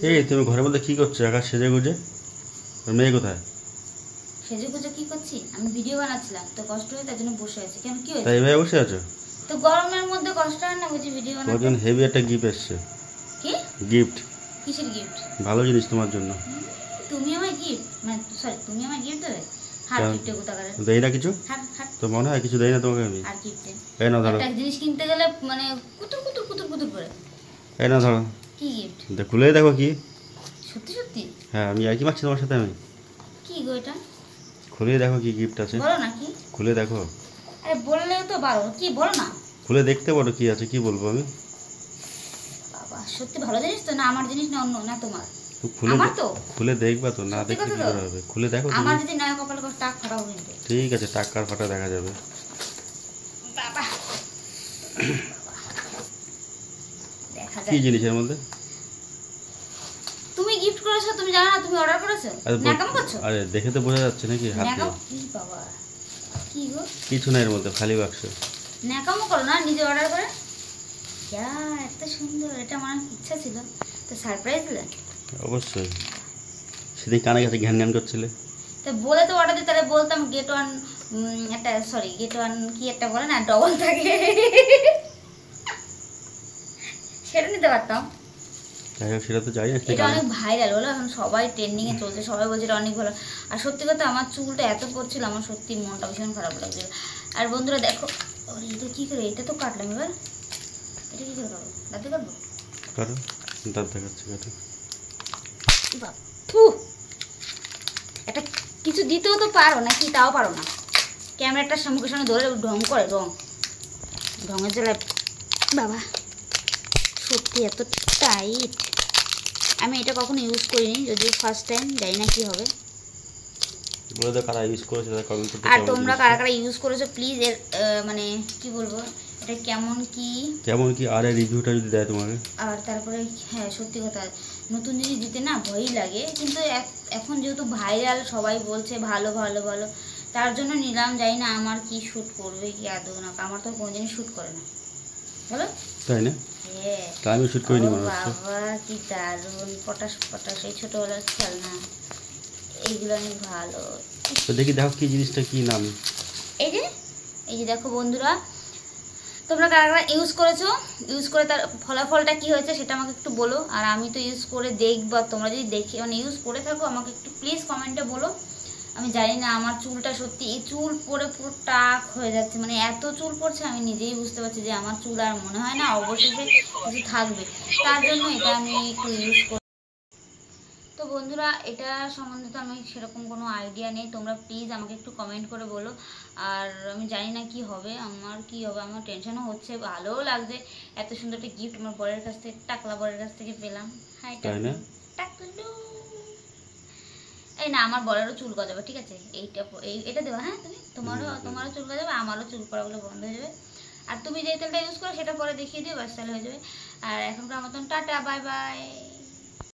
এই তুমি ঘরের মধ্যে কি করছো একা সেজে গুজে? আর মেয়ে কোথায়? সেজে গুজে কি করছি? আমি ভিডিও বানাচ্ছিলাম তো কষ্ট হয় তার জন্য বসে আছি। কেন কি হয়েছে? তাই এভাবে বসে আছো? তো গরমের মধ্যে কষ্ট হয় না বুঝি ভিডিও তোমার বানাতে? জন্য হেভি একটা গিফট এসছে। কি গিফট? কিসের গিফট? ভালো জিনিস তোমার জন্য। তুমি আমায় গিফট মানে সরি তুমি আমায় গিফট দেবে? হার কেন? গিফটে কোথা করে? দেই না কিছু? হার হার তো মনে হয় কিছু দেই না তোমাকে আমি। আর গিফটে এই না ধরো। একটা জিনিস কিনতে গেলে মানে কুতুর কুতুর কুতুর কুতুর করে। এই না ধরো। কি গিফট? খুলে দেখো কি। সত্যি সত্যি? হ্যাঁ আমি একই মারছি তোমার সাথে আমি। কি গো এটা? খুলে দেখো কি গিফট আছে। বলো না কি? খুলে দেখো। আরে বললেও তো পারো, কি বলো না। খুলে দেখতে পারো কি আছে, কি বলবো আমি। বাবা সত্যি ভালো জিনিস তো? না আমার জিনিস না অন্য না তোমার? তো খুলে আমার তো খুলে দেখবা তো, না সত্যি দেখলে কথা কি তো? করে হবে? খুলে দেখো আমার তুমি। যদি নয় কপালে করে টাক ফাটাবো কিন্তু। ঠিক আছে, টাক্কার ফাটা দেখা যাবে। বাবা দেখা কি যায়। জিনিসের মধ্যে? তুমি গিফট করেছো, তুমি জানো না? তুমি অর্ডার করেছো? ন্যাকাম করছো? আরে দেখে তো বোঝা যাচ্ছে নাকি হাতে? ন্যাকাম কি বাবা? কি গো? কিছু না এর মধ্যে, খালি বাক্স। ন্যাকামও করো না নিজে অর্ডার করে। যা এত সুন্দর, এটা আমার ইচ্ছা ছিল। তো সারপ্রাইজ দিলে? অবশ্যই। সেদিন কানে কাছে ঘ্যান ঘ্যান করছিলে। তো বলে তো অর্ডার দিতে, তাহলে বলতাম গেট ওয়ান একটা সরি গেট ওয়ান কি একটা বলে না ডবল থাকে সেটা নিতে পারতাম। যাই হোক, সেটা তো যাই না। এটা অনেক ভাইরাল বলো, এখন সবাই ট্রেন্ডিং এ চলছে, সবাই বলছে এটা অনেক ভালো। আর সত্যি কথা আমার চুলটা এত পড়ছিল, আমার সত্যি মনটা ভীষণ খারাপ লাগছিল। আর বন্ধুরা দেখো, ওরে এটা কি করে, এটা তো কাটলাম এবার, এটা কি করে কাটবো? দাঁতে কাটবো? কাটো, দাঁত দেখাচ্ছে কাটো। বাপু এটা কিছু দিতেও তো পারো নাকি? তাও পারো না। ক্যামেরাটার মুখের সামনে ধরে ঢং করে, ঢঙের জেলায় বাবা সত্যি এত টাইট। আমি এটা কখনো ইউজ করিনি, যদিও ফার্স্ট টাইম, জানি না কি হবে। বলে দাও কারা ইউজ করেছে, তারা কমেন্ট করতে। আর তোমরা কারা কারা ইউজ করেছো প্লিজ এর মানে কি বলবো, এটা কেমন কি আর এর রিভিউটা যদি দেয় তোমাকে। আর তারপরে হ্যাঁ সত্যি কথা, নতুন জিনিস দিতে না ভয়ই লাগে, কিন্তু এখন যেহেতু ভাইরাল সবাই বলছে ভালো ভালো ভালো, তার জন্য নিলাম। জানি না আমার কি শ্যুট করবে কি আদৌ না, আমার তো কোনোদিনই শ্যুট করে না বলো। তাই না? হ্যাঁ তা আমি শুট করিনি মনে হচ্ছে। বাবা কি দারুণ, পটাশ পটাশ এই ছোটবেলার খেলনা, এইগুলো অনেক ভালো। তো দেখি দেখো কি জিনিসটা, কি নাম। এই যে দেখো বন্ধুরা, তোমরা কারা কারা ইউজ করেছো, ইউজ করে তার ফলাফলটা কি হয়েছে সেটা আমাকে একটু বলো। আর আমি তো ইউজ করে দেখবা, তোমরা যদি দেখে মানে ইউজ করে থাকো আমাকে একটু প্লিজ কমেন্টে বলো। আমি জানি না আমার চুলটা সত্যি, এই চুল পরে পুরো টাক হয়ে যাচ্ছে, মানে এত চুল পড়ছে আমি নিজেই বুঝতে পারছি যে আমার চুল আর মনে হয় না অবশেষে কিছু থাকবে। তার জন্য এটা আমি একটু ইউজ করি। তো বন্ধুরা এটা সম্বন্ধে তো আমি সেরকম কোনো আইডিয়া নেই, তোমরা প্লিজ আমাকে একটু কমেন্ট করে বলো। আর আমি জানি না কি হবে, আমার টেনশনও হচ্ছে, ভালোও লাগছে। এত সুন্দর একটা গিফট আমার বরের কাছ থেকে, টাকলা বরের কাছ থেকে পেলাম। হাই টাকলু টাকলু। এই না আমার বরেরও চুল গজাবে, ঠিক আছে? এটা দেবা, হ্যাঁ তুমি তোমারও চুল গজাবে, আমারও চুল পড়াগুলো বন্ধ হয়ে যাবে। আর তুমি যে তেলটা ইউজ করো সেটা পরে দেখিয়ে দিও, বাস তাহলে হয়ে যাবে। আর এখনকার মতন টাটা, বাই বাই।